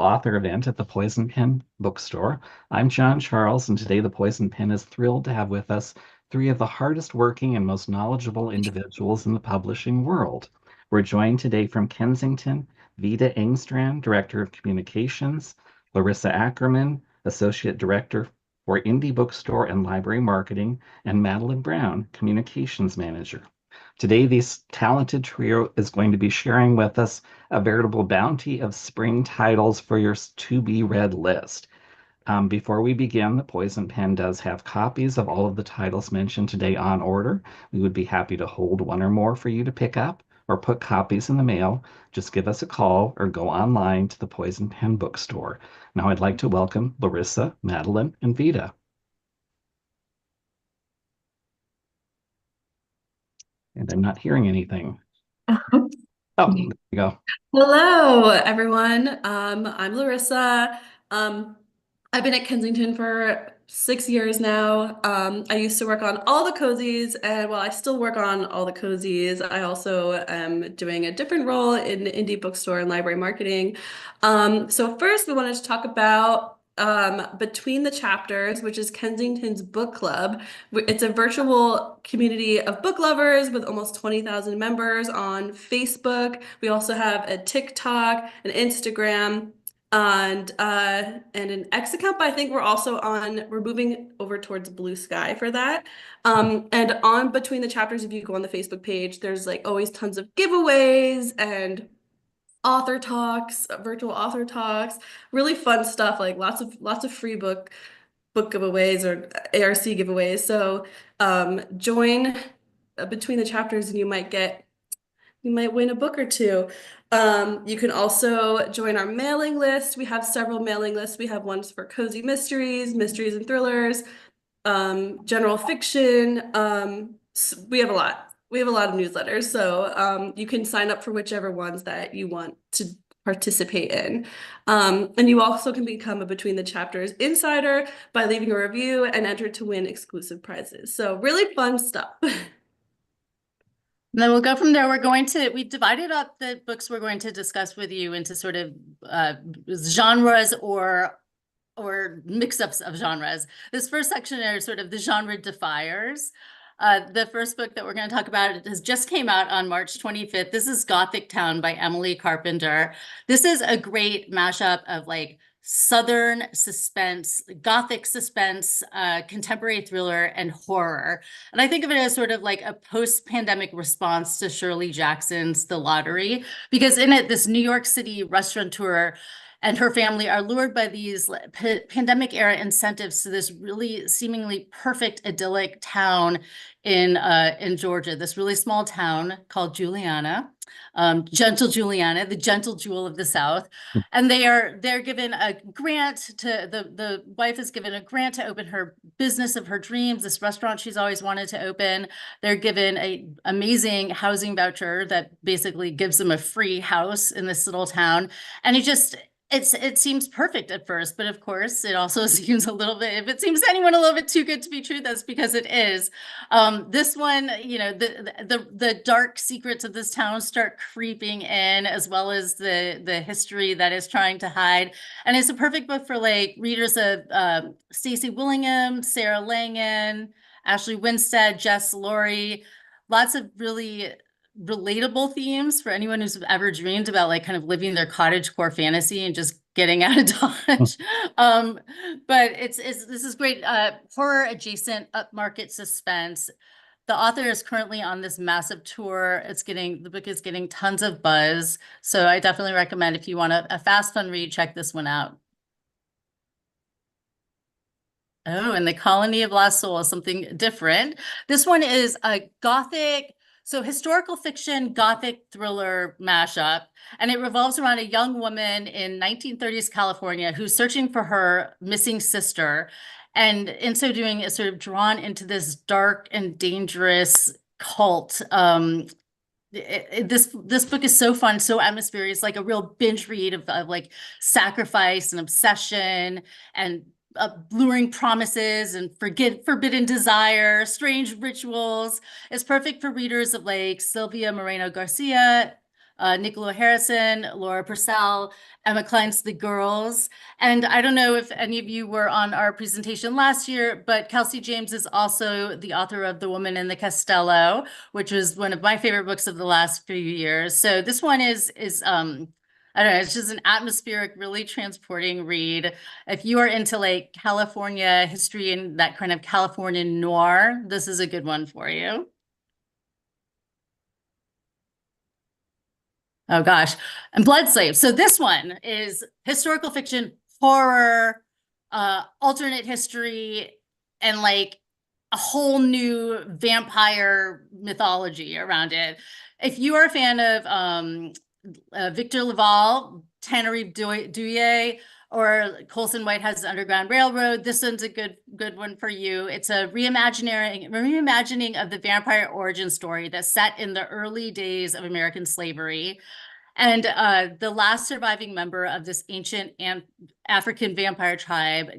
author event at the Poison Pen bookstore. I'm John Charles, and today the Poison Pen is thrilled to have with us three of the hardest working and most knowledgeable individuals in the publishing world. We're joined today from Kensington, Vida Engstrand, Director of Communications, Larissa Ackerman, Associate Director for Indie Bookstore and Library Marketing, and Madeleine Brown, Communications Manager. Today, this talented trio is going to be sharing with us a veritable bounty of spring titles for your to-be-read list. Before we begin, the Poison Pen does have copies of all of the titles mentioned today on order. We would be happy to hold one or more for you to pick up or put copies in the mail. Just give us a call or go online to the Poison Pen bookstore. Now I'd like to welcome Larissa, Madeleine, and Vida. And I'm not hearing anything. Oh, there you go. Hello, everyone. I'm Larissa. I've been at Kensington for 6 years now. I used to work on all the cozies, and while I still work on all the cozies, I also am doing a different role in indie bookstore and library marketing. So first, we wanted to talk about Between the Chapters, which is Kensington's book club. It's a virtual community of book lovers with almost 20,000 members on Facebook. We also have a TikTok, an Instagram, and an X account, but I think we're moving over towards Blue Sky for that. And on Between the Chapters, if you go on the Facebook page, there's like always tons of giveaways and author talks, virtual author talks, really fun stuff, like lots of free book giveaways or ARC giveaways. So join Between the Chapters and you might win a book or two. You can also join our mailing list. We have several mailing lists. We have ones for cozy mysteries and thrillers, general fiction. We have a lot. We have a lot of newsletters. So you can sign up for whichever ones that you want to participate in. And you also can become a Between the Chapters insider by leaving a review and enter to win exclusive prizes. So really fun stuff. And then we'll go from there. We've divided up the books we're going to discuss with you into sort of genres or mix-ups of genres. This first section are sort of the genre defiers. The first book that we're going to talk about, it has just came out on March 25th. This is Gothic Town by Emily Carpenter. This is a great mashup of like Southern suspense, Gothic suspense, contemporary thriller, and horror. And I think of it as sort of like a post-pandemic response to Shirley Jackson's The Lottery, because in it, this New York City restaurateur and her family are lured by these pandemic era incentives to this really seemingly perfect idyllic town in Georgia, this really small town called Juliana. Gentle Juliana, the gentle jewel of the South. And they're given a grant to the wife is given a grant to open her business of her dreams, this restaurant she's always wanted to open. They're given a amazing housing voucher that basically gives them a free house in this little town. And it seems perfect at first, but of course it also seems a little bit, if it seems to anyone a little bit too good to be true, that's because it is. This one, you know, the dark secrets of this town start creeping in, as well as the history that is trying to hide. And it's a perfect book for like readers of Stacey Willingham, Sarah Langan, Ashley Winstead, Jess Laurie, lots of really relatable themes for anyone who's ever dreamed about like kind of living their cottagecore fantasy and just getting out of Dodge. But this is great horror adjacent upmarket suspense. The author is currently on this massive tour. The book is getting tons of buzz. So I definitely recommend, if you want a fast, fun read, check this one out. Oh, and The Colony of Lost Souls, something different. This one is a Gothic, so historical fiction, Gothic thriller mashup, and it revolves around a young woman in 1930s California who's searching for her missing sister, and in so doing is sort of drawn into this dark and dangerous cult. This book is so fun, so atmospheric. It's like a real binge read of like sacrifice and obsession and luring promises and forbidden desire, strange rituals. It's perfect for readers of like Sylvia Moreno Garcia, Nicola Harrison, Laura Purcell, Emma Klein's The Girls. And I don't know if any of you were on our presentation last year, but Kelsey James is also the author of The Woman in the Castello, which was one of my favorite books of the last few years. So this one is I don't know, it's just an atmospheric, really transporting read. If you are into like California history and that kind of California noir, this is a good one for you. Oh gosh, and Blood Slave. So this one is historical fiction, horror, alternate history, and like a whole new vampire mythology around it. If you are a fan of Victor Laval, Tannery Douye, or Colson Whitehead's Underground Railroad, this one's a good one for you. It's a reimagining of the vampire origin story that's set in the early days of American slavery. And the last surviving member of this ancient African vampire tribe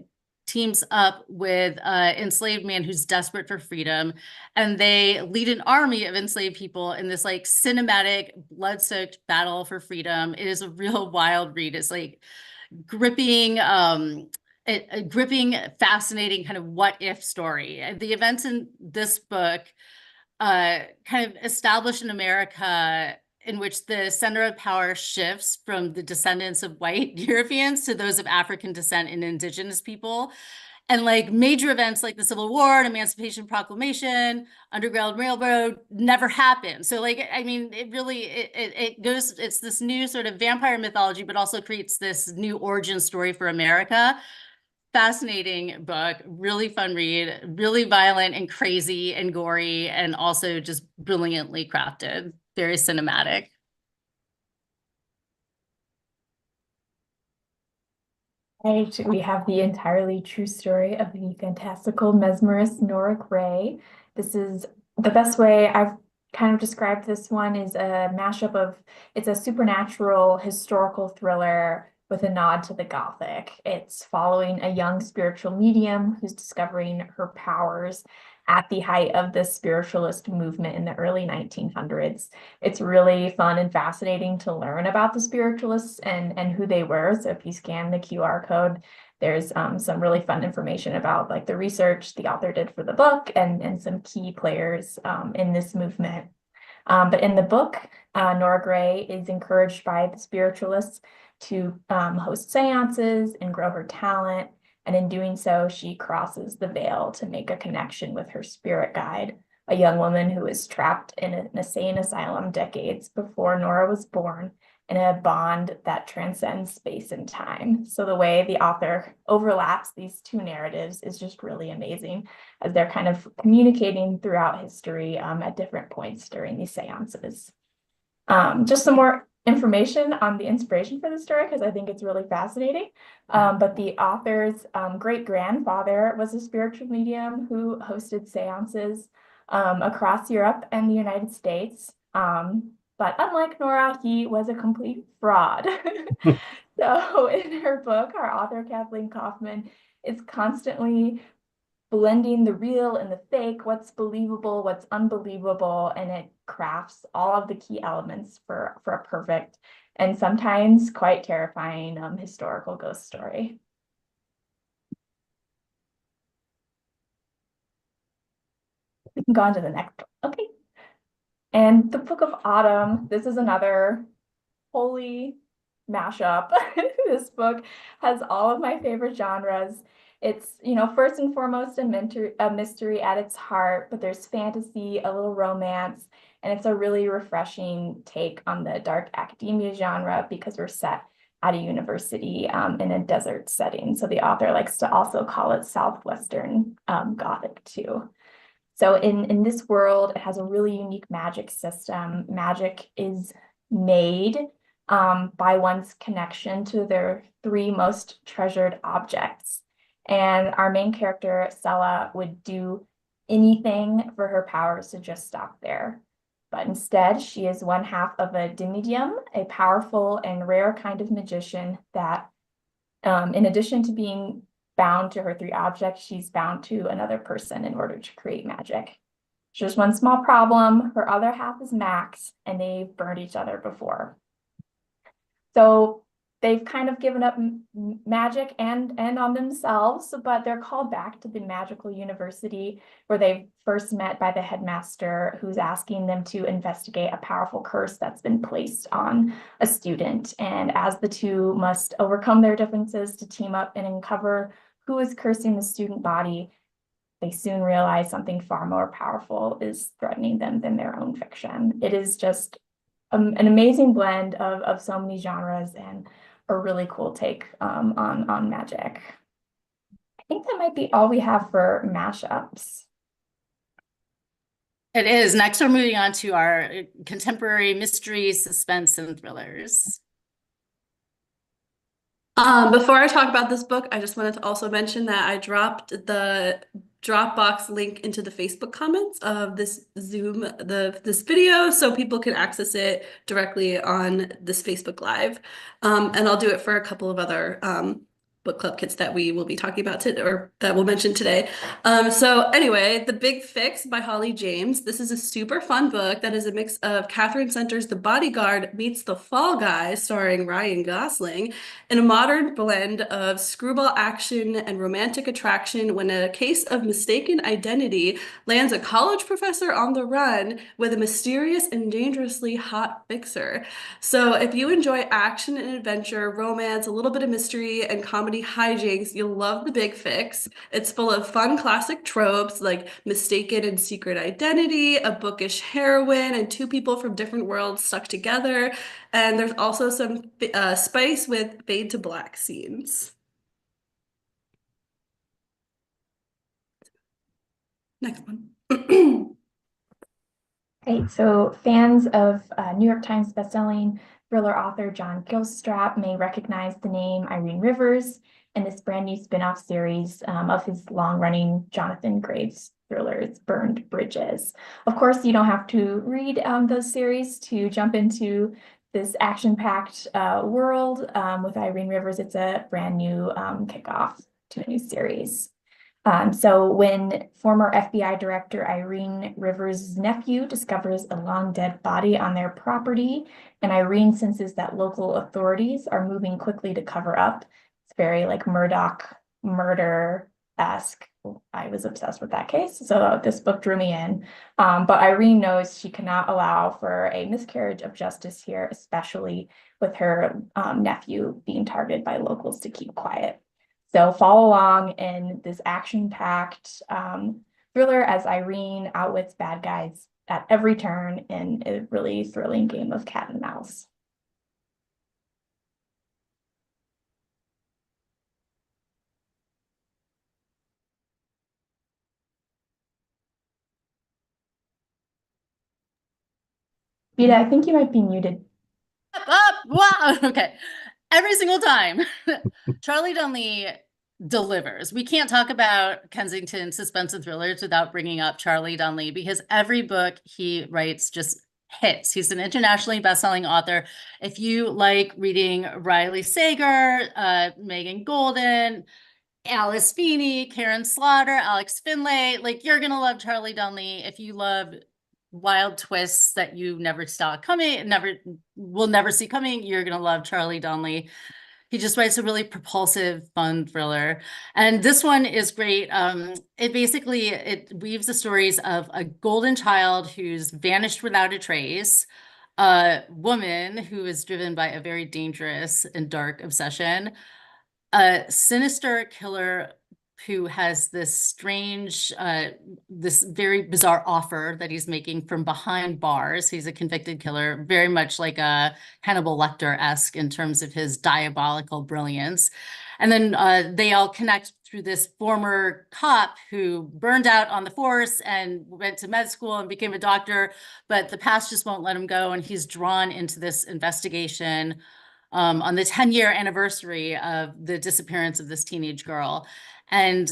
teams up with an enslaved man who's desperate for freedom, and they lead an army of enslaved people in this like cinematic, blood-soaked battle for freedom. It is a real wild read. It's like gripping, a gripping, fascinating kind of what-if story. The events in this book kind of establish an America in which the center of power shifts from the descendants of white Europeans to those of African descent and indigenous people. And like major events like the Civil War and Emancipation Proclamation, Underground Railroad never happened. So like, I mean, it really, it goes, it's this new sort of vampire mythology, but also creates this new origin story for America. Fascinating book, really fun read, really violent and crazy and gory, and also just brilliantly crafted, very cinematic. Right, we have the entirely true story of the fantastical mesmerist Nora Gray. This is the best way I've kind of described this one is a mashup of, it's a supernatural historical thriller with a nod to the Gothic. It's following a young spiritual medium who's discovering her powers at the height of the spiritualist movement in the early 1900s. It's really fun and fascinating to learn about the spiritualists and who they were. So if you scan the QR code, there's some really fun information about like the research the author did for the book and some key players in this movement. But in the book, Nora Gray is encouraged by the spiritualists to host seances and grow her talent. And in doing so, she crosses the veil to make a connection with her spirit guide, a young woman who was trapped in an insane asylum decades before Nora was born, in a bond that transcends space and time. So the way the author overlaps these two narratives is just really amazing, as they're kind of communicating throughout history at different points during these seances. Just some more information on the inspiration for the story, because I think it's really fascinating. But the author's great-grandfather was a spiritual medium who hosted seances across Europe and the United States. But unlike Nora, he was a complete fraud. So in her book, our author, Kathleen Kaufman, is constantly blending the real and the fake, what's believable, what's unbelievable, and it crafts all of the key elements for a perfect and sometimes quite terrifying historical ghost story. We can go on to the next one. Okay. And the Book of Autumn, this is another holy mashup. This book has all of my favorite genres. It's, you know, first and foremost a mystery at its heart, but there's fantasy, a little romance, and it's a really refreshing take on the dark academia genre because we're set at a university in a desert setting. So the author likes to also call it Southwestern Gothic too. So in this world, it has a really unique magic system. Magic is made by one's connection to their three most treasured objects. And our main character, Sella, would do anything for her powers to just stop there. But instead, she is one half of a demidium, a powerful and rare kind of magician that, in addition to being bound to her three objects, she's bound to another person in order to create magic. There's one small problem. Her other half is Max, and they've burned each other before. So they've kind of given up magic and on themselves, but they're called back to the magical university where they first met by the headmaster, who's asking them to investigate a powerful curse that's been placed on a student. And as the two must overcome their differences to team up and uncover who is cursing the student body, they soon realize something far more powerful is threatening them than their own fiction. It is just an amazing blend of so many genres and a really cool take on magic. I think that might be all we have for mashups. It is. Next, we're moving on to our contemporary mystery, suspense, and thrillers. Before I talk about this book, I just wanted to also mention that I dropped the Dropbox link into the Facebook comments of this this video so people can access it directly on this Facebook Live. And I'll do it for a couple of other book club kits that we will be talking about today, or that we'll mention today. So anyway, The Big Fix by Holly James. This is a super fun book that is a mix of Catherine Center's The Bodyguard meets The Fall Guy, starring Ryan Gosling, in a modern blend of screwball action and romantic attraction when a case of mistaken identity lands a college professor on the run with a mysterious and dangerously hot fixer. So if you enjoy action and adventure, romance, a little bit of mystery, and comedy hijinks, you'll love The Big Fix. It's full of fun classic tropes like mistaken and secret identity, a bookish heroine, and two people from different worlds stuck together. And there's also some spice with fade to black scenes. Next one. Great. So fans of New York Times bestselling thriller author John Gilstrap may recognize the name Irene Rivers in this brand new spin-off series of his long-running Jonathan Graves thrillers, Burned Bridges. Of course, you don't have to read those series to jump into this action-packed world with Irene Rivers. It's a brand new kickoff to a new series. So when former FBI Director Irene Rivers' nephew discovers a long dead body on their property, and Irene senses that local authorities are moving quickly to cover up, it's very like Murdoch murder-esque. I was obsessed with that case, so this book drew me in. But Irene knows she cannot allow for a miscarriage of justice here, especially with her nephew being targeted by locals to keep quiet. So follow along in this action-packed thriller as Irene outwits bad guys at every turn in a really thrilling game of cat and mouse. Vida, I think you might be muted. Up, wow, okay. Every single time. Charlie Dunley delivers. We can't talk about Kensington suspense and thrillers without bringing up Charlie Dunley, because every book he writes just hits. He's an internationally best-selling author. If you like reading Riley Sager, Megan Golden, Alice Feeney, Karen Slaughter, Alex Finlay, like you're gonna love Charlie Dunley. If you love wild twists that you never saw coming, will never see coming, you're gonna love Charlie Dunley. He just writes a really propulsive, fun thriller. And this one is great. It weaves the stories of a golden child who's vanished without a trace, a woman who is driven by a very dangerous and dark obsession, a sinister killer who has this strange, this very bizarre offer that he's making from behind bars. He's a convicted killer, very much like a Hannibal Lecter-esque in terms of his diabolical brilliance. And then they all connect through this former cop who burned out on the force and went to med school and became a doctor, but the past just won't let him go. And he's drawn into this investigation on the 10-year anniversary of the disappearance of this teenage girl. And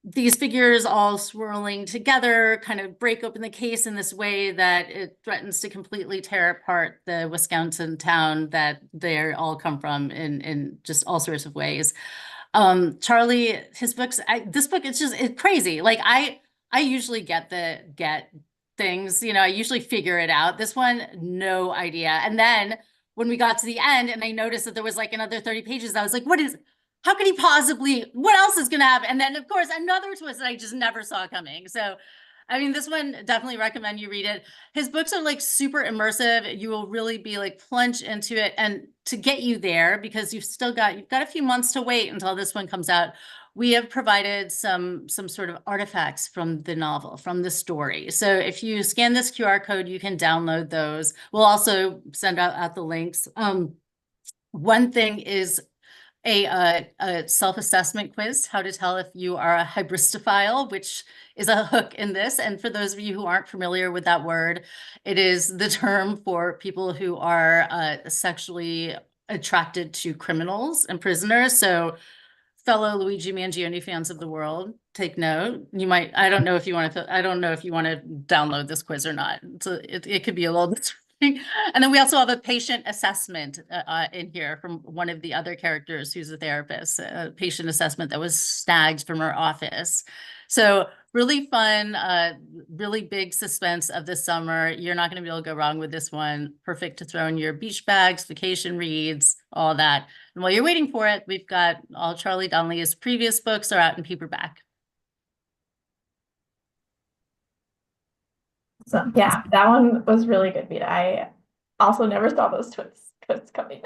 these figures all swirling together kind of break open the case in this way that it threatens to completely tear apart the Wisconsin town that they all come from in just all sorts of ways. Charlie, his books, this book, it's crazy. Like I usually get things, I usually figure it out. This one, no idea. And then when we got to the end and I noticed that there was like another 30 pages, I was like, how could he possibly, what else is going to happen? And then of course, another twist that I just never saw coming. So, I mean, this one definitely recommend you read it. His books are like super immersive. You will really be like plunged into it. And to get you there, because you've got a few months to wait until this one comes out, we have provided some sort of artifacts from the novel, from the story. So if you scan this QR code, you can download those. We'll also send out the links. One thing is a self-assessment quiz, how to tell if you are a hybristophile, which is a hook in this. And for those of you who aren't familiar with that word, it is the term for people who are sexually attracted to criminals and prisoners. So fellow Luigi Mangione fans of the world, take note. You might, I don't know if you want to download this quiz or not. So it could be a little and then we also have a patient assessment in here from one of the other characters who's a therapist, a patient assessment that was snagged from her office. So really fun, really big suspense of the summer. You're not going to be able to go wrong with this one. Perfect to throw in your beach bags, vacation reads, all that. And while you're waiting for it, we've got all Charlie Donnelly's previous books are out in paperback. So yeah, that one was really good, Vida. I also never saw those twists coming.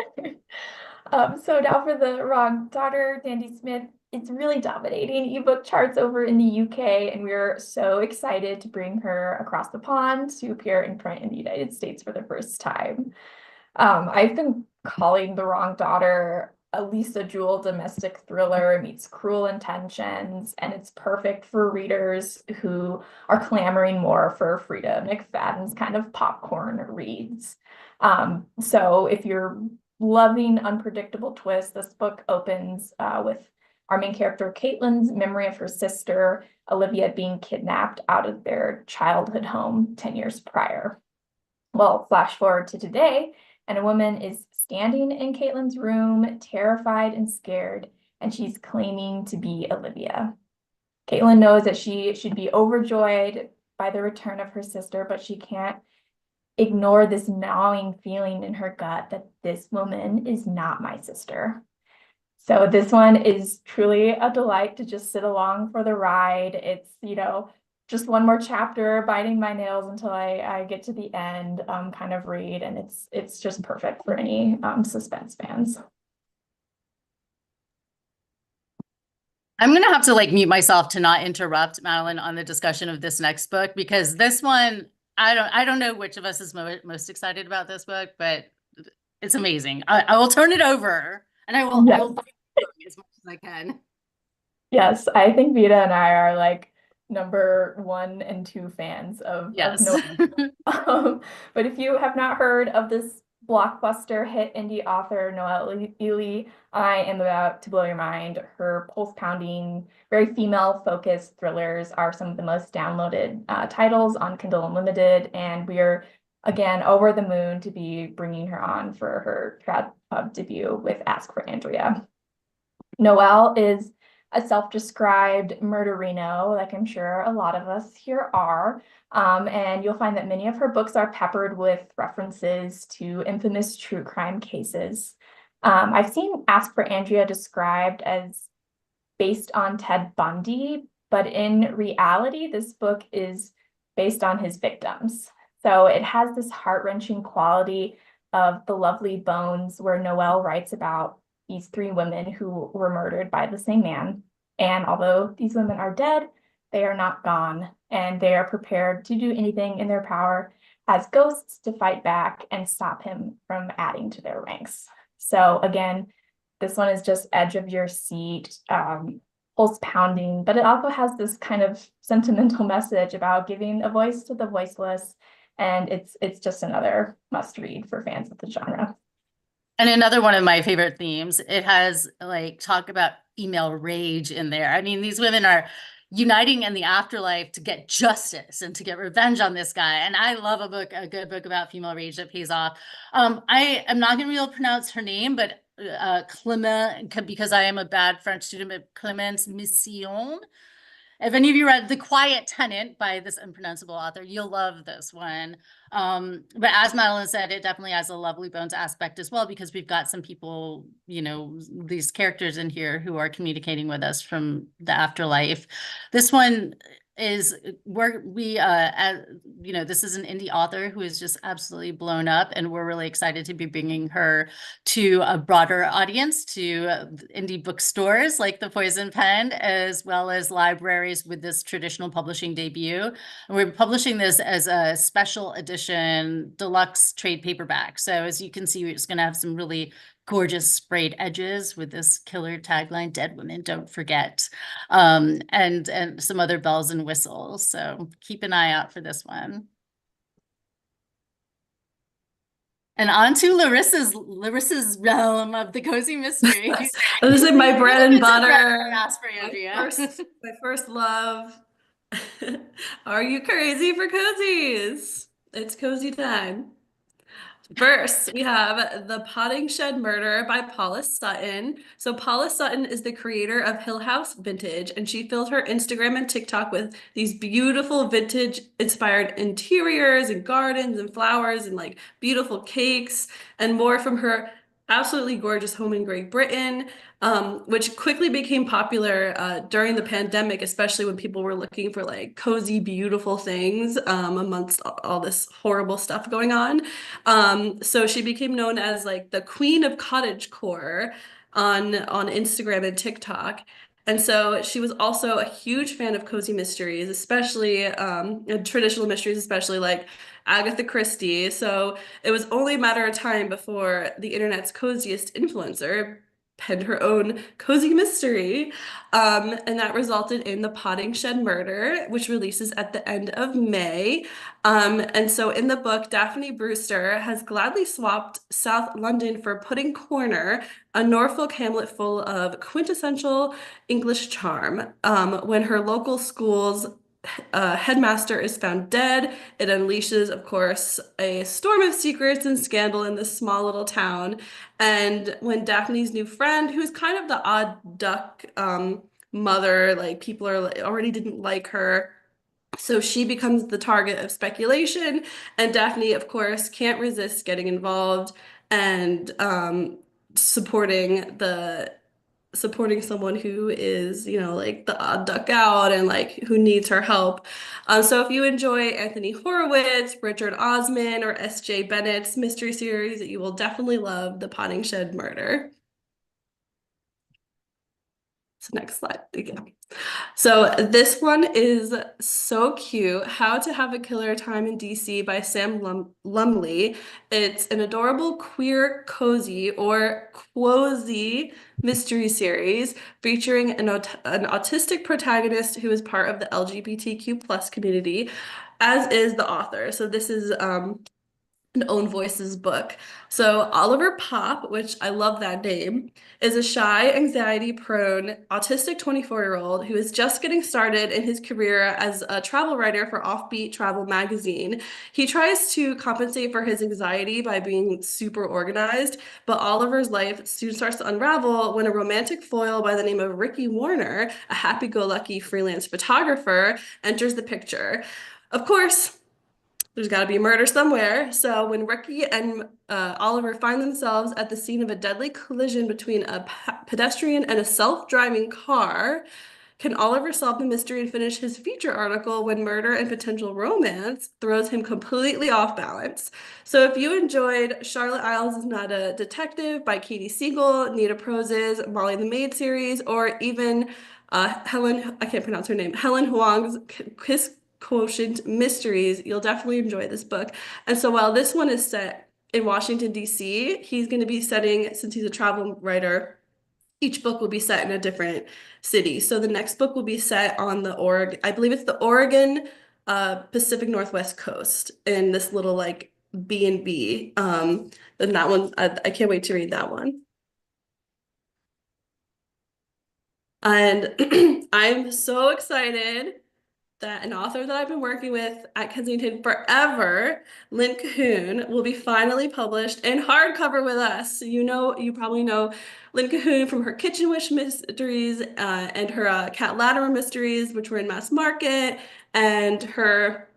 So now for the Wrong Daughter, Dandy Smith. It's really dominating ebook charts over in the UK, and we're so excited to bring her across the pond to appear in print in the United States for the first time. I've been calling The Wrong Daughter a Lisa Jewell domestic thriller meets Cruel Intentions, and it's perfect for readers who are clamoring more for Frida McFadden's kind of popcorn reads. So if you're loving unpredictable twists, this book opens with our main character Caitlin's memory of her sister Olivia being kidnapped out of their childhood home 10 years prior. Well, flash forward to today, and a woman is standing in Caitlin's room, terrified and scared, and she's claiming to be Olivia. Caitlin knows that she should be overjoyed by the return of her sister, but she can't ignore this gnawing feeling in her gut that this woman is not my sister. So this one is truly a delight to just sit along for the ride. It's, just one more chapter, biting my nails until I get to the end kind of read. And it's just perfect for any suspense fans. I'm going to have to like mute myself to not interrupt Madeleine on the discussion of this next book, because this one, I don't know which of us is most excited about this book, but it's amazing. I will turn it over and I will as much as I can. Yes, I think Vida and I are like number 1 and 2 fans of Noelle. But if you have not heard of this blockbuster hit indie author Noelle Ely, I am about to blow your mind. Her pulse-pounding, very female-focused thrillers are some of the most downloaded titles on Kindle Unlimited, and we are again over the moon to be bringing her on for her trad pub debut with Ask for Andrea. Noelle is a self-described murderino, like I'm sure a lot of us here are. And you'll find that many of her books are peppered with references to infamous true crime cases. I've seen Ask for Andrea described as based on Ted Bundy, but in reality, this book is based on his victims. So it has this heart-wrenching quality of The Lovely Bones, where Noelle writes about these 3 women who were murdered by the same man. And although these women are dead, they are not gone, and they are prepared to do anything in their power as ghosts to fight back and stop him from adding to their ranks. So again, this one is just edge of your seat, pulse pounding, but it also has this kind of sentimental message about giving a voice to the voiceless. And it's just another must read for fans of the genre. And another one of my favorite themes, it has like talk about female rage in there. I mean, these women are uniting in the afterlife to get justice and to get revenge on this guy. And I love a good book about female rage that pays off. I am not going to be able to pronounce her name, but Clement, because I am a bad French student, but Clemence Mission if any of you read The Quiet Tenant by this unpronounceable author, you'll love this one. But as Madeleine said, it definitely has a Lovely Bones aspect as well, because we've got some people, you know, these characters in here who are communicating with us from the afterlife. This one is you know, this is an indie author who is just absolutely blown up, and we're really excited to be bringing her to a broader audience, to indie bookstores like the Poison Pen, as well as libraries with this traditional publishing debut. And we're publishing this as a special edition deluxe trade paperback. So as you can see, it's going to have some really gorgeous sprayed edges with this killer tagline, "Dead Women Don't Forget," and some other bells and whistles. So keep an eye out for this one. And on to Larissa's realm of the cozy mystery. This is like my bread and butter. My first love. Are you crazy for cozies? It's cozy time. First, we have The Potting Shed Murder by Paula Sutton. So Paula Sutton is the creator of Hill House Vintage, and she filled her Instagram and TikTok with these beautiful vintage inspired interiors and gardens and flowers and like beautiful cakes and more from her absolutely gorgeous home in Great Britain, which quickly became popular during the pandemic, especially when people were looking for like cozy, beautiful things amongst all this horrible stuff going on. So she became known as like the queen of cottagecore on Instagram and TikTok. And so she was also a huge fan of cozy mysteries, especially traditional mysteries, especially like Agatha Christie. So it was only a matter of time before the internet's coziest influencer penned her own cozy mystery. And that resulted in The Potting Shed Murder, which releases at the end of May. And so in the book, Daphne Brewster has gladly swapped South London for Pudding Corner, a Norfolk hamlet full of quintessential English charm. When her local school's headmaster is found dead, it unleashes, of course, a storm of secrets and scandal in this small little town. And when Daphne's new friend, who's kind of the odd duck mother, like people are already didn't like her, so she becomes the target of speculation, and Daphne, of course, can't resist getting involved and supporting someone who is, you know, like the odd duck out and like who needs her help. So if you enjoy Anthony Horowitz, Richard Osman, or S.J. Bennett's mystery series, you will definitely love The Potting Shed Murder. So next slide again. So this one is so cute. How to Have a Killer Time in DC by Sam Lumley. It's an adorable queer cozy or quozy mystery series featuring an autistic protagonist who is part of the LGBTQ plus community, as is the author. So this is an Own Voices book. So Oliver Pop, which I love that name, is a shy, anxiety-prone, autistic 24-year-old who is just getting started in his career as a travel writer for Offbeat Travel magazine. He tries to compensate for his anxiety by being super organized, but Oliver's life soon starts to unravel when a romantic foil by the name of Ricky Warner, a happy-go-lucky freelance photographer, enters the picture. Of course, there's got to be murder somewhere. So when Ricky and Oliver find themselves at the scene of a deadly collision between a pedestrian and a self-driving car, can Oliver solve the mystery and finish his feature article when murder and potential romance throws him completely off balance? So if you enjoyed Charlotte Isles is Not a Detective by Katie Siegel, Nita Prose's Molly the Maid series, or even Helen, I can't pronounce her name, Helen Huang's Kiss Quotient Mysteries, you'll definitely enjoy this book. And so while this one is set in Washington, D.C., he's going to be setting, since he's a travel writer, each book will be set in a different city. So the next book will be set on the I believe it's the Oregon Pacific Northwest coast in this little like B&B. And that one, I can't wait to read that one. And I'm so excited that an author that I've been working with at Kensington forever, Lynn Cahoon, will be finally published in hardcover with us. You probably know Lynn Cahoon from her Kitchen Wish mysteries and her Cat Latimer mysteries, which were in mass market, and her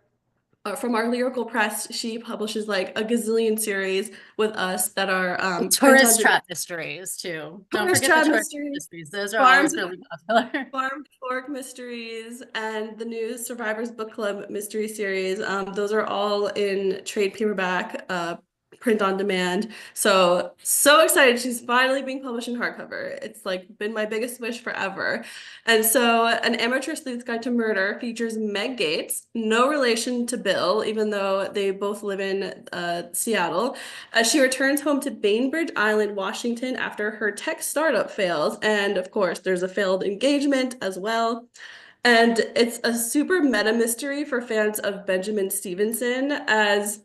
from our lyrical press, she publishes like a gazillion series with us that are print on Tourist trap mysteries too. Don't tourist forget the trap tourist mysteries, mysteries. Those are farm always really popular. Farm to Fork mysteries, and the new Survivors Book Club mystery series. Those are all in trade paperback, print on demand. So excited. She's finally being published in hardcover. It's like been my biggest wish forever. And so An Amateur Sleuth's Guide to Murder features Meg Gates, no relation to Bill, even though they both live in Seattle, as she returns home to Bainbridge Island, Washington, after her tech startup fails. And of course, there's a failed engagement as well. And it's a super meta mystery for fans of Benjamin Stevenson, as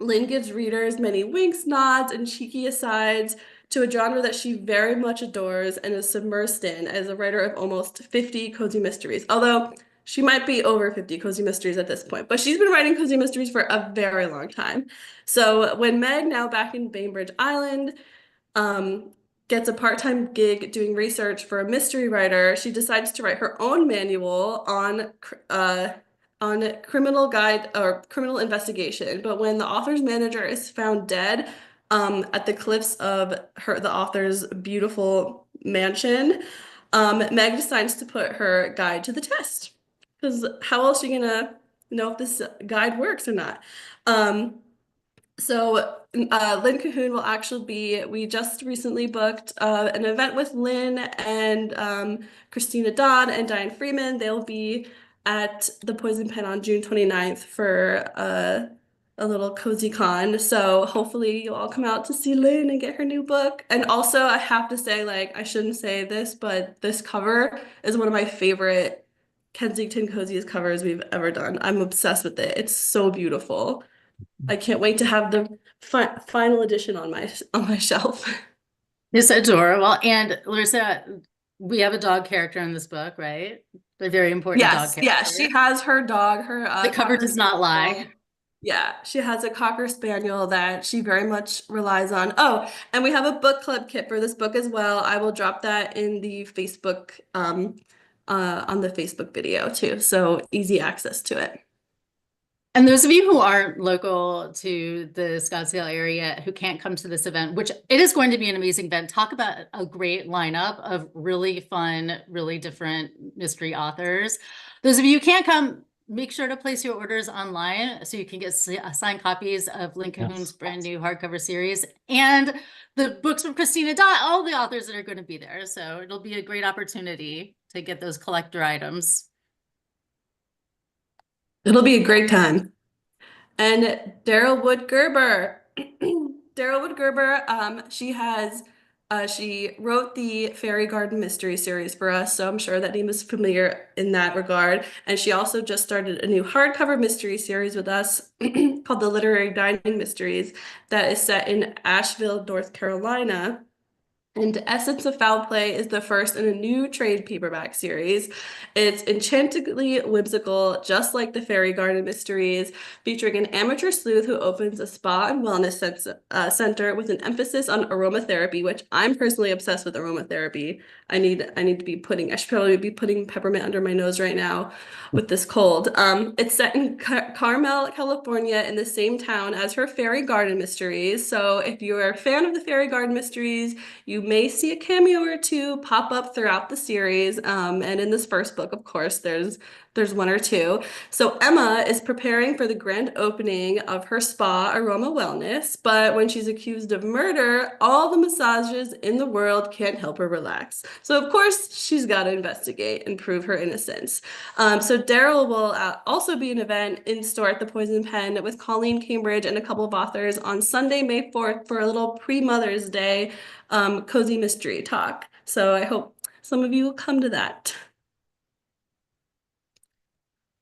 Lynn gives readers many winks, nods, and cheeky asides to a genre that she very much adores and is submersed in as a writer of almost 50 cozy mysteries. Although she might be over 50 cozy mysteries at this point, but she's been writing cozy mysteries for a very long time. So when Meg, now back in Bainbridge Island, um, gets a part-time gig doing research for a mystery writer, she decides to write her own manual on criminal guide or criminal investigation. But when the author's manager is found dead at the cliffs of the author's beautiful mansion, Meg decides to put her guide to the test. Because how else are you gonna know if this guide works or not? So Lynn Cahoon will actually we just recently booked an event with Lynn and Christina Dodd and Diane Freeman. They'll be at the Poison Pen on June 29th for a little cozy con. So hopefully you'll all come out to see Lynn and get her new book. And also I have to say, like, I shouldn't say this, but this cover is one of my favorite Kensington coziest covers we've ever done. I'm obsessed with it. It's so beautiful. I can't wait to have the final edition on my shelf. It's adorable. And Larissa, we have a dog character in this book, right? A very important dog Yes, character. yeah, she has her dog, her The cover Cocker does not Spaniel. lie. Yeah, she has a Cocker Spaniel that she very much relies on. Oh, and we have a book club kit for this book as well. I will drop that in the Facebook on the Facebook video too, so easy access to it. And those of you who aren't local to the Scottsdale area who can't come to this event, which it is going to be an amazing event, talk about a great lineup of really fun, really different mystery authors. Those of you who can't come, make sure to place your orders online so you can get signed copies of Lynn Cahoon's brand new hardcover series and the books from Christina Dodd, all the authors that are going to be there. So it'll be a great opportunity to get those collector items. It'll be a great time. And Daryl Wood Gerber. Daryl Wood Gerber, she wrote the Fairy Garden Mystery series for us, so I'm sure that name is familiar in that regard. And she also just started a new hardcover mystery series with us called The Literary Dining Mysteries that is set in Asheville, North Carolina. And Essence of Foul Play is the first in a new trade paperback series. It's enchantingly whimsical, just like the Fairy Garden Mysteries, featuring an amateur sleuth who opens a spa and wellness center with an emphasis on aromatherapy, which I'm personally obsessed with aromatherapy. I should probably be putting peppermint under my nose right now with this cold. It's set in Carmel, California, in the same town as her Fairy Garden Mysteries. So if you're a fan of the Fairy Garden Mysteries, you may see a cameo or two pop up throughout the series. And in this first book, of course, there's one or two. So Emma is preparing for the grand opening of her spa, Aroma Wellness, but when she's accused of murder, all the massages in the world can't help her relax. So of course, she's got to investigate and prove her innocence. So Daryl will also be an event in store at the Poison Pen with Colleen Cambridge and a couple of authors on Sunday, May 4th for a little pre-Mother's Day cozy mystery talk. So I hope some of you will come to that.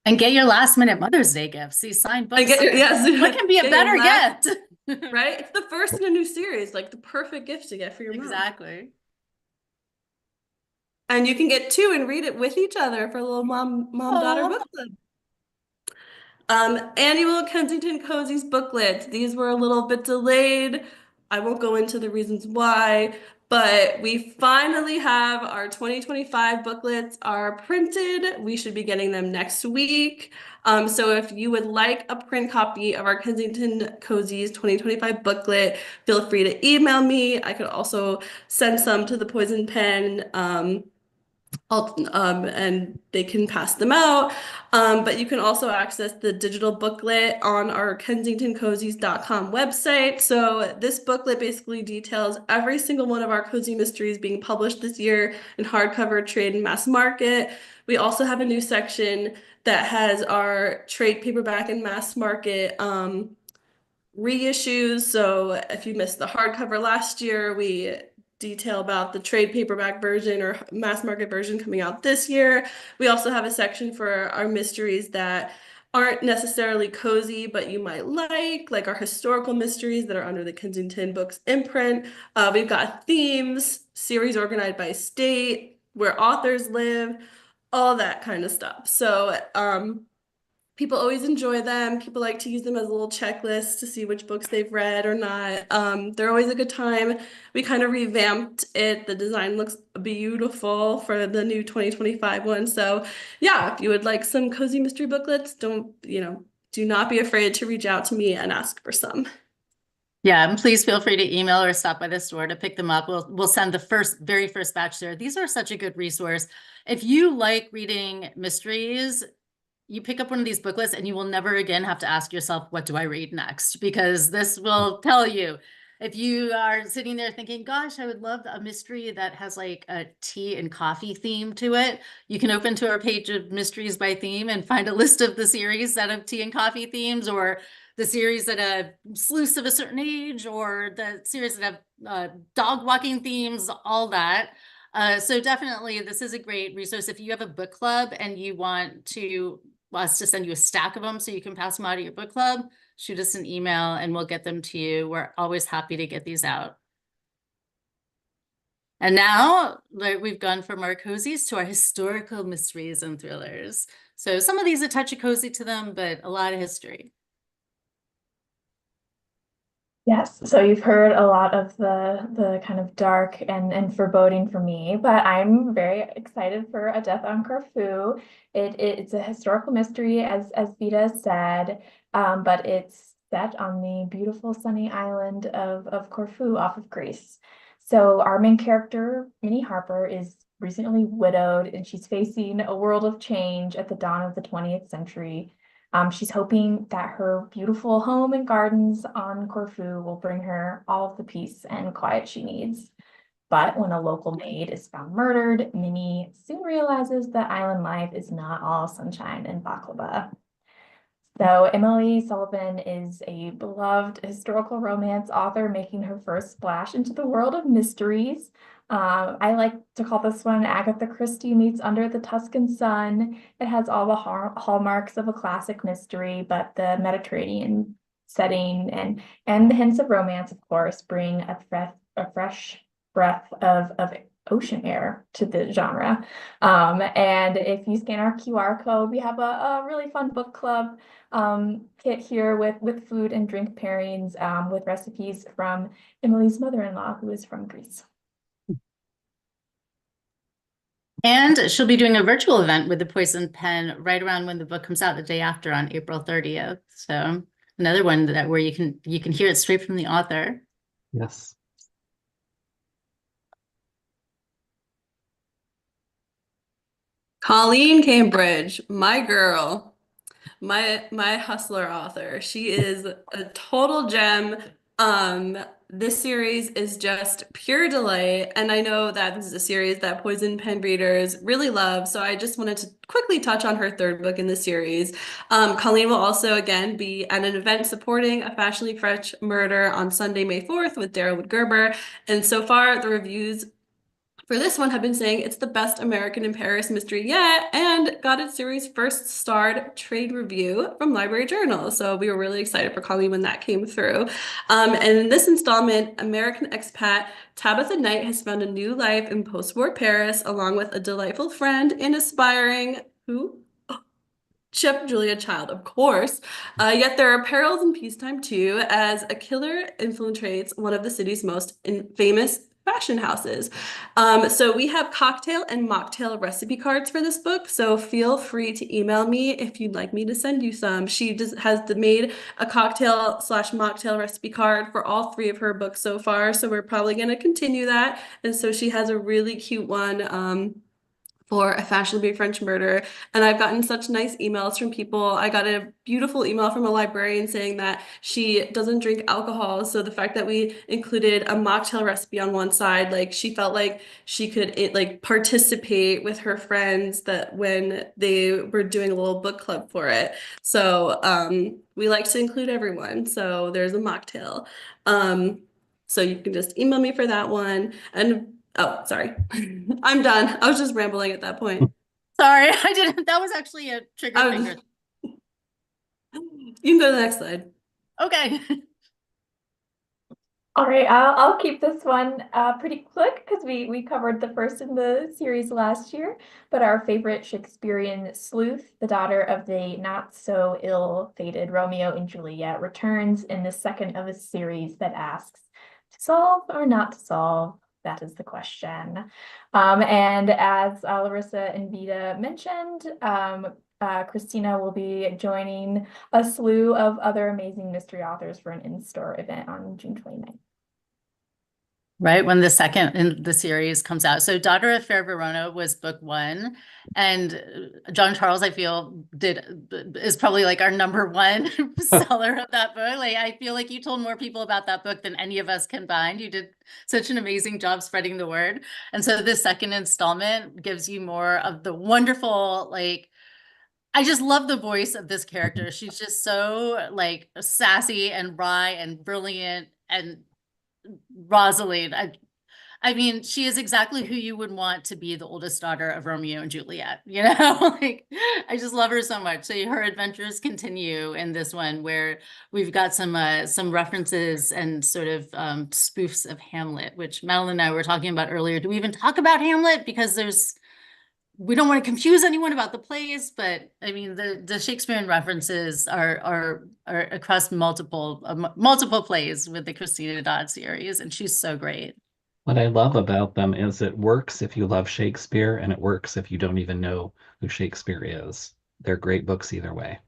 And get your last minute Mother's Day gifts. These signed books. Yes. What can be a better gift? Right? It's the first in a new series, like the perfect gift to get for your mom. Exactly. And you can get two and read it with each other for a little mom-daughter Oh, book club. Annual Kensington Cozies booklets. These were a little bit delayed. I won't go into the reasons why, but we finally have our 2025 booklets are printed. We should be getting them next week. So if you would like a print copy of our Kensington Cozies 2025 booklet, feel free to email me. I could also send some to the Poison Pen. And they can pass them out. But you can also access the digital booklet on our kensingtoncozies.com website. So this booklet basically details every single one of our cozy mysteries being published this year in hardcover, trade, and mass market. We also have a new section that has our trade paperback and mass market reissues. So if you missed the hardcover last year, we detail about the trade paperback version or mass market version coming out this year. We also have a section for our mysteries that aren't necessarily cozy, but you might like our historical mysteries that are under the Kensington Books imprint. We've got themes, series organized by state, where authors live, all that kind of stuff. So people always enjoy them. People like to use them as a little checklist to see which books they've read or not. They're always a good time. We kind of revamped it. The design looks beautiful for the new 2025 one. So yeah, if you would like some cozy mystery booklets, do not be afraid to reach out to me and ask for some. yeah, and please feel free to email or stop by the store to pick them up. We'll send the very first batch there. These are such a good resource. If you like reading mysteries, you pick up one of these booklets and you will never again have to ask yourself, what do I read next? Because this will tell you. If you are sitting there thinking, gosh, I would love a mystery that has like a tea and coffee theme to it, you can open to our page of mysteries by theme and find a list of the series that have tea and coffee themes, or the series that have sleuths of a certain age, or the series that have dog walking themes, all that. So definitely this is a great resource. If you have a book club and you want us to send you a stack of them so you can pass them out at your book club, shoot us an email and we'll get them to you. We're always happy to get these out. And now we've gone from our cozies to our historical mysteries and thrillers. So some of these a touch of cozy to them, but a lot of history. Yes, so you've heard a lot of the kind of dark and foreboding for me, but I'm very excited for A Death on Corfu. It's a historical mystery, as Vida said, but it's set on the beautiful sunny island of Corfu off of Greece. So our main character, Minnie Harper, is recently widowed and she's facing a world of change at the dawn of the 20th century. She's hoping that her beautiful home and gardens on Corfu will bring her all of the peace and quiet she needs. But when a local maid is found murdered, Minnie soon realizes that island life is not all sunshine and baklava. So Emily Sullivan is a beloved historical romance author making her first splash into the world of mysteries. I like to call this one Agatha Christie meets Under the Tuscan Sun. It has all the hallmarks of a classic mystery, but the Mediterranean setting and the hints of romance, of course, bring a fresh breath of ocean air to the genre. And if you scan our QR code, we have a really fun book club kit here with food and drink pairings with recipes from Emily's mother-in-law, who is from Greece. And she'll be doing a virtual event with the Poison Pen right around when the book comes out, the day after, on April 30th. So another one where you can hear it straight from the author. Yes. Colleen Cambridge, my girl, my hustler author. She is a total gem. This series is just pure delight, and I know that this is a series that Poison Pen readers really love, so I just wanted to quickly touch on her third book in the series. Colleen will also again be at an event supporting A Fashionably Fresh Murder on Sunday, May 4th with Daryl Wood Gerber, and so far the reviews for this one have been saying it's the best American in Paris mystery yet, and got its series' first starred trade review from Library Journal. So we were really excited for Colleen when that came through. And in this installment, American expat Tabitha Knight has found a new life in post-war Paris, along with a delightful friend and aspiring who? Chef Julia Child, of course. Yet there are perils in peacetime too, as a killer infiltrates one of the city's most famous fashion houses. So we have cocktail and mocktail recipe cards for this book. So feel free to email me if you'd like me to send you some. She has made a cocktail slash mocktail recipe card for all 3 of her books so far. So we're probably going to continue that. And so she has a really cute one. For a fashionably French murder. And I've gotten such nice emails from people. I got a beautiful email from a librarian saying that she doesn't drink alcohol. So the fact that we included a mocktail recipe on one side, like she felt like she could like participate with her friends that when they were doing a little book club for it. So we like to include everyone. So there's a mocktail. So you can just email me for that one. And oh, sorry. I'm done. I was just rambling at that point. Sorry, I didn't. That was actually a trigger finger. You can go to the next slide. Okay. All right, I'll keep this one pretty quick because we covered the first in the series last year. But our favorite Shakespearean sleuth, the daughter of the not so ill-fated Romeo and Juliet, returns in the second of a series that asks, to solve or not to solve? That is the question. And as Larissa and Vida mentioned, Christina will be joining a slew of other amazing mystery authors for an in-store event on June 29th. Right, when the second in the series comes out. So Daughter of Fair Verona was book 1. And John Charles, I feel, is probably like our #1 seller of that book. Like, I feel like you told more people about that book than any of us combined. You did such an amazing job spreading the word. And so this second installment gives you more of the wonderful, like, I just love the voice of this character. She's just so like sassy and wry and brilliant. And Rosalind, I mean, she is exactly who you would want to be the oldest daughter of Romeo and Juliet, you know? Like, I just love her so much. So her adventures continue in this one where we've got some references and sort of spoofs of Hamlet, which Madeleine and I were talking about earlier. Do we even talk about Hamlet? Because we don't want to confuse anyone about the plays, but I mean, the Shakespearean references are across multiple plays with the Christina Dodd series, and she's so great. What I love about them is it works if you love Shakespeare, and it works if you don't even know who Shakespeare is. They're great books either way.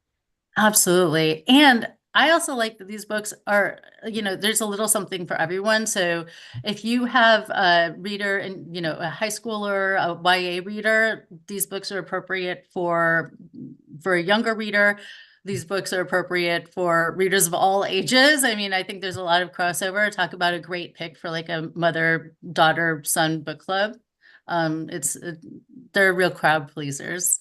Absolutely. And I also like that these books are, there's a little something for everyone. So if you have a reader and, a high schooler, a YA reader, these books are appropriate for a younger reader. These books are appropriate for readers of all ages. I mean, I think there's a lot of crossover. Talk about a great pick for like a mother, daughter, son book club. They're real crowd pleasers.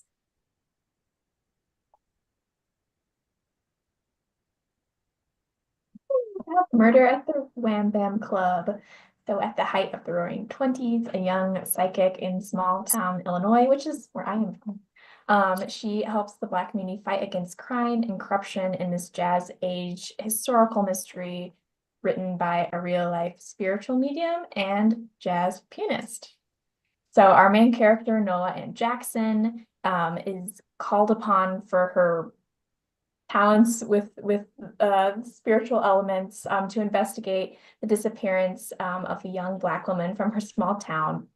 Murder at the Wham Bam Club. So at the height of the Roaring '20s, a young psychic in small town Illinois, which is where I am from, she helps the Black community fight against crime and corruption in this jazz age historical mystery written by a real life spiritual medium and jazz pianist. So our main character, Noah Ann Jackson, is called upon for her talents with spiritual elements to investigate the disappearance of a young Black woman from her small town.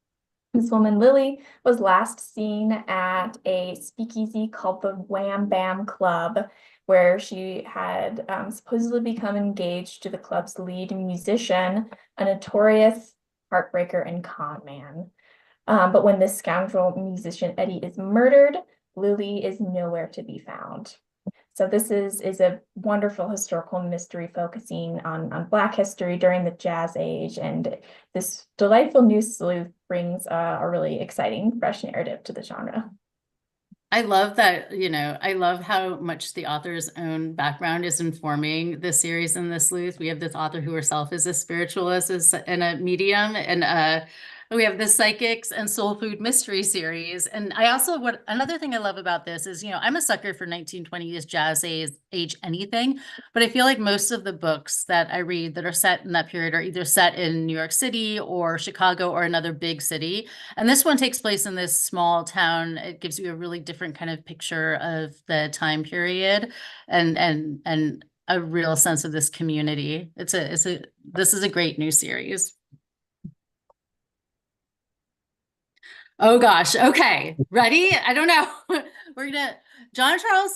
This woman, Lily, was last seen at a speakeasy called the Wham Bam Club, where she had supposedly become engaged to the club's lead musician, a notorious heartbreaker and con man. But when this scoundrel musician Eddie is murdered, Lily is nowhere to be found. So this is a wonderful historical mystery focusing on Black history during the Jazz Age, and this delightful new sleuth brings a really exciting, fresh narrative to the genre. I love that, I love how much the author's own background is informing the series and the sleuth. We have this author who herself is a spiritualist and a medium, and We have the Psychics and Soul Food Mystery Series. And I also, another thing I love about this is, I'm a sucker for 1920s jazz age anything, but I feel like most of the books that I read that are set in that period are either set in New York City or Chicago or another big city. And this one takes place in this small town. It gives you a really different kind of picture of the time period and a real sense of this community. This is a great new series. Oh gosh. Okay. Ready? I don't know. John Charles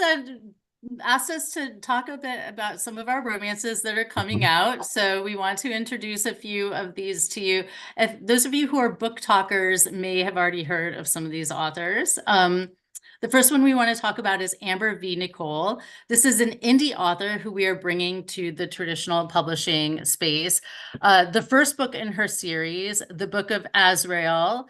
asked us to talk a bit about some of our romances that are coming out. So we want to introduce a few of these to you. If those of you who are book talkers may have already heard of some of these authors. The first one we want to talk about is Amber V. Nicole. This is an indie author who we are bringing to the traditional publishing space. The first book in her series, The Book of Azrael,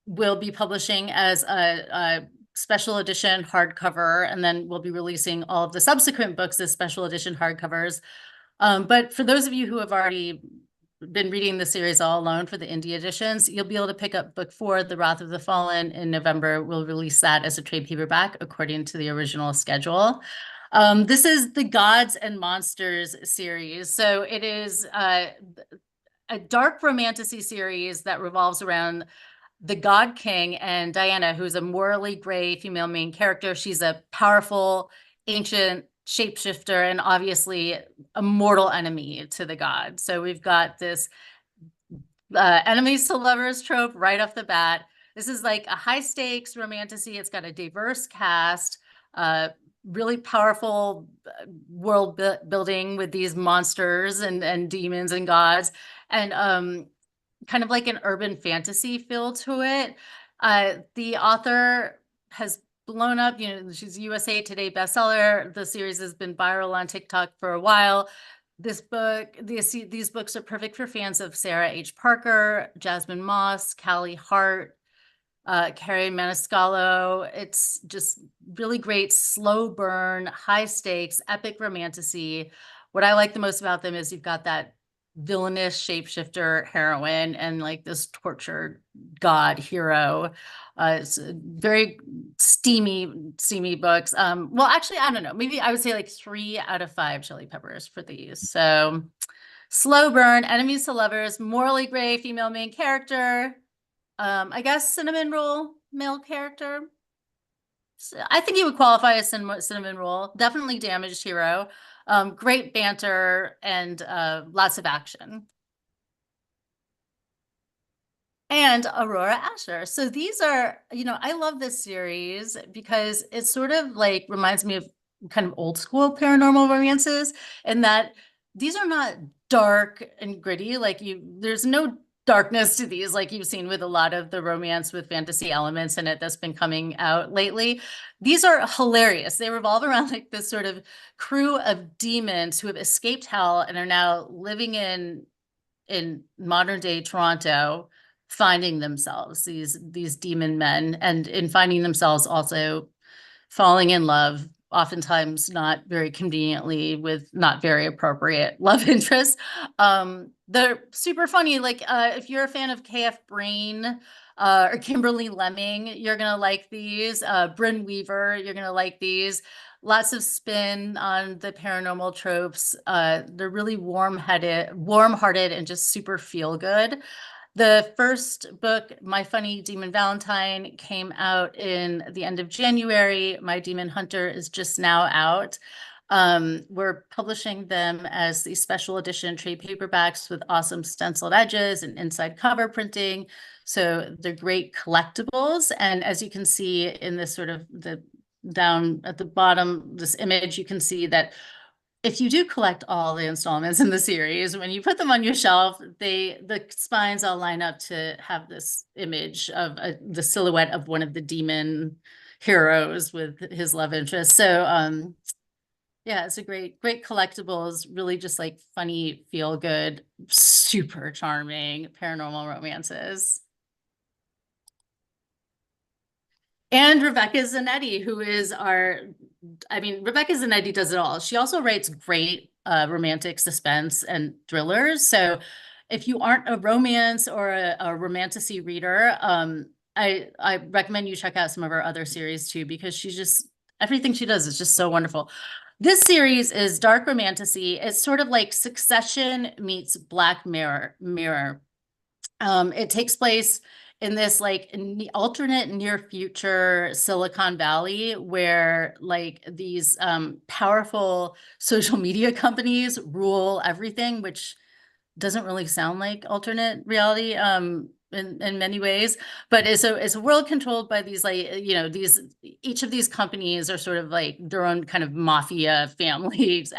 will be publishing as a special edition hardcover, and then we'll be releasing all of the subsequent books as special edition hardcovers. But for those of you who have already been reading the series all alone for the indie editions, you'll be able to pick up book 4, The Wrath of the Fallen, in November. We'll release that as a trade paperback according to the original schedule. This is the Gods and Monsters series. So it is a dark romantasy series that revolves around the God King and Diana, who's a morally gray female main character. She's a powerful, ancient shapeshifter and obviously a mortal enemy to the god. So we've got this enemies to lovers trope right off the bat. This is like a high stakes romantasy. It's got a diverse cast, really powerful world building with these monsters and demons and gods, and kind of like an urban fantasy feel to it. The author has blown up, she's USA Today bestseller. The series has been viral on TikTok for a while. These books are perfect for fans of Sarah H. Parker, Jasmine Moss, Callie Hart, Carrie Maniscalco. It's just really great, slow burn, high stakes, epic romantasy. What I like the most about them is you've got that villainous shapeshifter heroine and like this tortured god hero. It's very steamy books. Well, actually, I don't know. Maybe I would say like 3 out of 5 chili peppers for these. So slow burn, enemies to lovers, morally gray female main character. I guess cinnamon roll male character. So I think he would qualify as cinnamon roll. Definitely damaged hero. Great banter and lots of action. And Aurora Asher. So these are, I love this series because it sort of like reminds me of kind of old school paranormal romances, and that these are not dark and gritty. Like there's no darkness to these like you've seen with a lot of the romance with fantasy elements in it that's been coming out lately. These are hilarious. They revolve around like this sort of crew of demons who have escaped hell and are now living in modern day Toronto, finding themselves, these demon men, and in finding themselves also falling in love, oftentimes not very conveniently with not very appropriate love interests. They're super funny. Like if you're a fan of KF Brain or Kimberly Lemming, you're gonna like these. Bryn Weaver, you're gonna like these. Lots of spin on the paranormal tropes. They're really warm-hearted, and just super feel good. The first book, My Funny Demon Valentine, came out in the end of January. My Demon Hunter is just now out. We're publishing them as the special edition trade paperbacks with awesome stenciled edges and inside cover printing. So they're great collectibles. And as you can see in this sort of down at the bottom, this image, you can see that if you do collect all the installments in the series, when you put them on your shelf, the spines all line up to have this image of the silhouette of one of the demon heroes with his love interest. So yeah, it's a great collectibles, really just like funny, feel good, super charming paranormal romances. And Rebecca Zanetti, who is Rebecca Zanetti does it all. She also writes great romantic suspense and thrillers. So, if you aren't a romance or a romantasy reader, I recommend you check out some of her other series too, because she's just, everything she does is just so wonderful. This series is dark romantasy. It's sort of like Succession meets Black Mirror. It takes place in this like alternate near future Silicon Valley where like these powerful social media companies rule everything, which doesn't really sound like alternate reality in many ways, but it's a world controlled by these like, you know, each of these companies are sort of like their own kind of mafia families.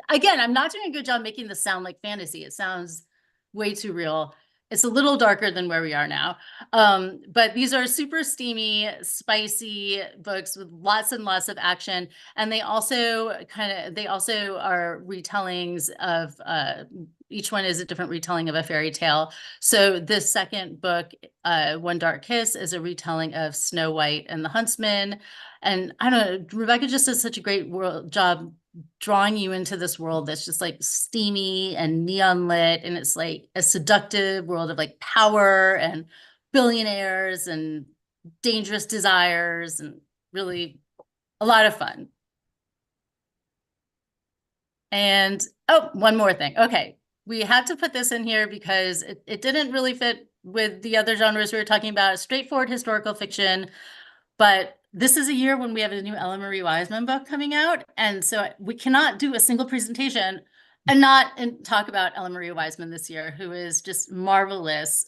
Again, I'm not doing a good job making this sound like fantasy. It sounds way too real. It's a little darker than where we are now. But these are super steamy, spicy books with lots and lots of action. And they also are retellings of, each one is a different retelling of a fairy tale. So this second book, One Dark Kiss, is a retelling of Snow White and the Huntsman. And I don't know, Rebecca just does such a great job drawing you into this world that's just like steamy and neon lit, and it's like a seductive world of like power and billionaires and dangerous desires, and really a lot of fun. And oh, one more thing. Okay, we had to put this in here because it didn't really fit with the other genres we were talking about, straightforward historical fiction, but this is a year when we have a new Ellen Marie Wiseman book coming out. And so we cannot do a single presentation and not talk about Ellen Marie Wiseman this year, who is just marvelous.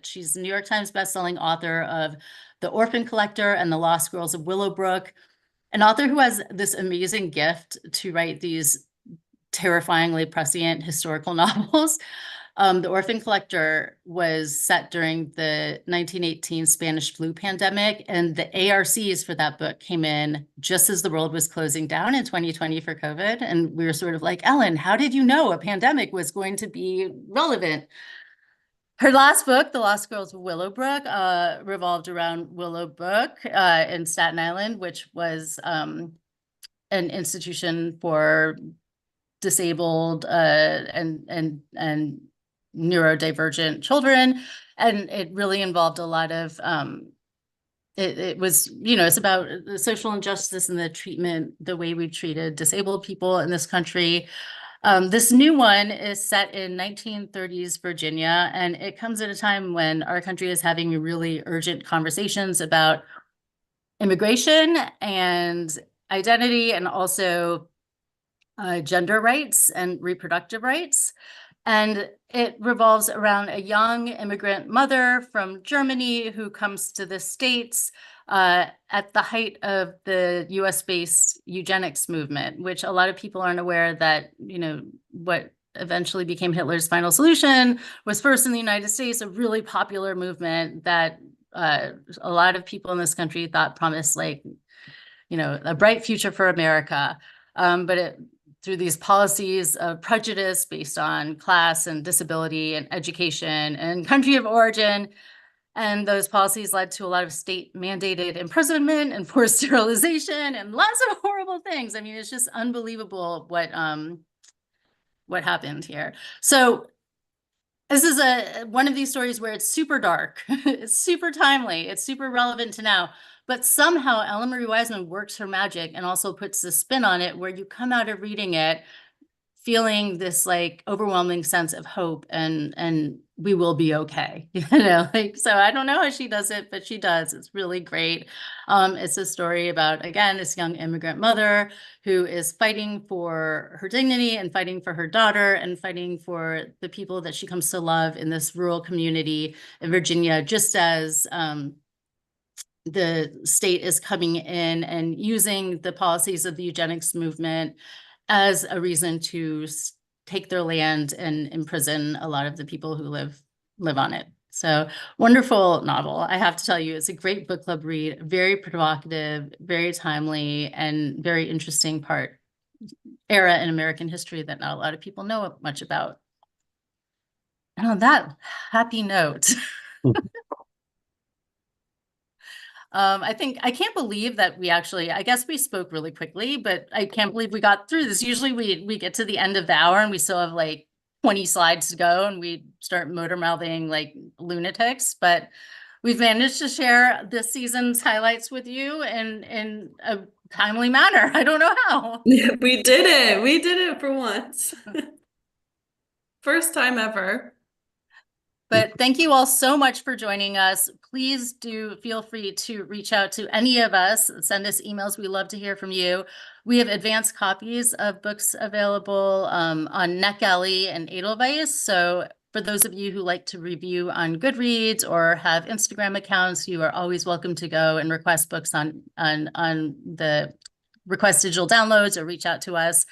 She's a New York Times bestselling author of The Orphan Collector and The Lost Girls of Willowbrook, an author who has this amazing gift to write these terrifyingly prescient historical novels. The Orphan Collector was set during the 1918 Spanish flu pandemic, and the ARCs for that book came in just as the world was closing down in 2020 for COVID. And we were sort of like, Ellen, how did you know a pandemic was going to be relevant? Her last book, The Lost Girls of Willowbrook, revolved around Willowbrook in Staten Island, which was an institution for disabled and neurodivergent children. And it really involved a lot of, it was, you know, it's about the social injustice and the treatment, the way we treated disabled people in this country. This new one is set in 1930s Virginia, and it comes at a time when our country is having really urgent conversations about immigration and identity, and also gender rights and reproductive rights. And it revolves around a young immigrant mother from Germany who comes to the States at the height of the US-based eugenics movement, which a lot of people aren't aware that, you know, what eventually became Hitler's final solution was first in the United States, a really popular movement that a lot of people in this country thought promised, like, you know, a bright future for America. But through these policies of prejudice based on class and disability and education and country of origin. And those policies led to a lot of state mandated imprisonment and forced sterilization and lots of horrible things. I mean, it's just unbelievable what happened here. So this is one of these stories where it's super dark, it's super timely, it's super relevant to now. But somehow Ellen Marie Wiseman works her magic and also puts the spin on it where you come out of reading it feeling this like overwhelming sense of hope and we will be okay. You know, like, so I don't know how she does it, but she does. It's really great. It's a story about, again, this young immigrant mother who is fighting for her dignity and fighting for her daughter and fighting for the people that she comes to love in this rural community in Virginia, just as the state is coming in and using the policies of the eugenics movement as a reason to take their land and imprison a lot of the people who live on it. So wonderful novel. I have to tell you, it's a great book club read, very provocative, very timely, and very interesting era in American history that not a lot of people know much about. And on that happy note, I can't believe that we actually, I guess we spoke really quickly, but I can't believe we got through this. Usually we get to the end of the hour and we still have like 20 slides to go and we start motor mouthing like lunatics, but we've managed to share this season's highlights with you in a timely manner. I don't know how. We did it. We did it for once. First time ever. But thank you all so much for joining us. Please do feel free to reach out to any of us, send us emails. We love to hear from you. We have advanced copies of books available on NetGalley and Edelweiss. So for those of you who like to review on Goodreads or have Instagram accounts, you are always welcome to go and request books on the request digital downloads or reach out to us.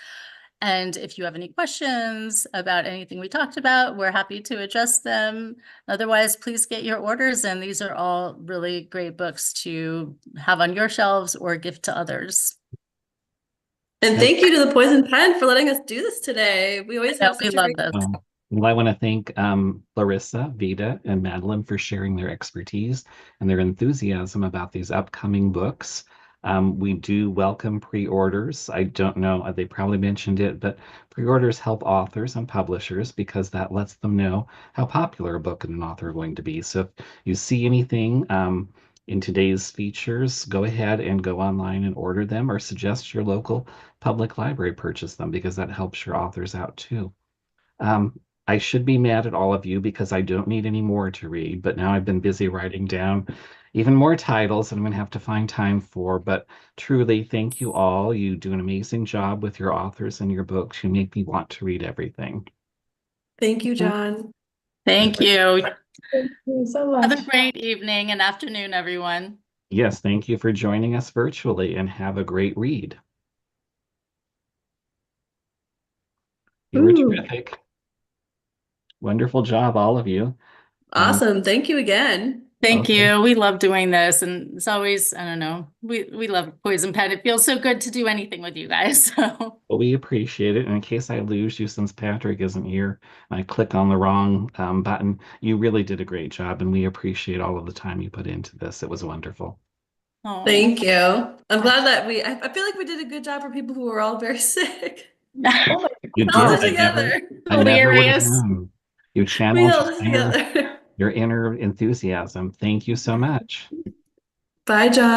And if you have any questions about anything we talked about, we're happy to address them. Otherwise, please get your orders in. These are all really great books to have on your shelves or gift to others. And thank you to the Poison Pen for letting us do this today. We always have We such a love great this. Well, I want to thank Larissa, Vida, and Madeleine for sharing their expertise and their enthusiasm about these upcoming books. We do welcome pre-orders. I don't know, they probably mentioned it, but pre-orders help authors and publishers because that lets them know how popular a book and an author are going to be. So if you see anything in today's features, go ahead and go online and order them or suggest your local public library purchase them because that helps your authors out too. I should be mad at all of you because I don't need any more to read, but now I've been busy writing down even more titles that I'm going to have to find time for. But truly, thank you all. You do an amazing job with your authors and your books. You make me want to read everything. Thank you, John. Thank you. Thank you so much. Have a great evening and afternoon, everyone. Yes, thank you for joining us virtually and have a great read. You were Ooh. terrific. Wonderful job, all of you. Awesome. Thank you again. Thank Okay. you. We love doing this, and it's always, I don't know, we love Poison Pen. It feels so good to do anything with you guys. So Well, we appreciate it. And in case I lose you since Patrick isn't here, and I click on the wrong button, you really did a great job, and we appreciate all of the time you put into this. It was wonderful. oh. Thank you. I'm glad that I feel like we did a good job for people who were all very sick. Oh my You All did. together. I never would have Hilarious. known. You We channeled held it together. your inner enthusiasm. Thank you so much. Bye, John.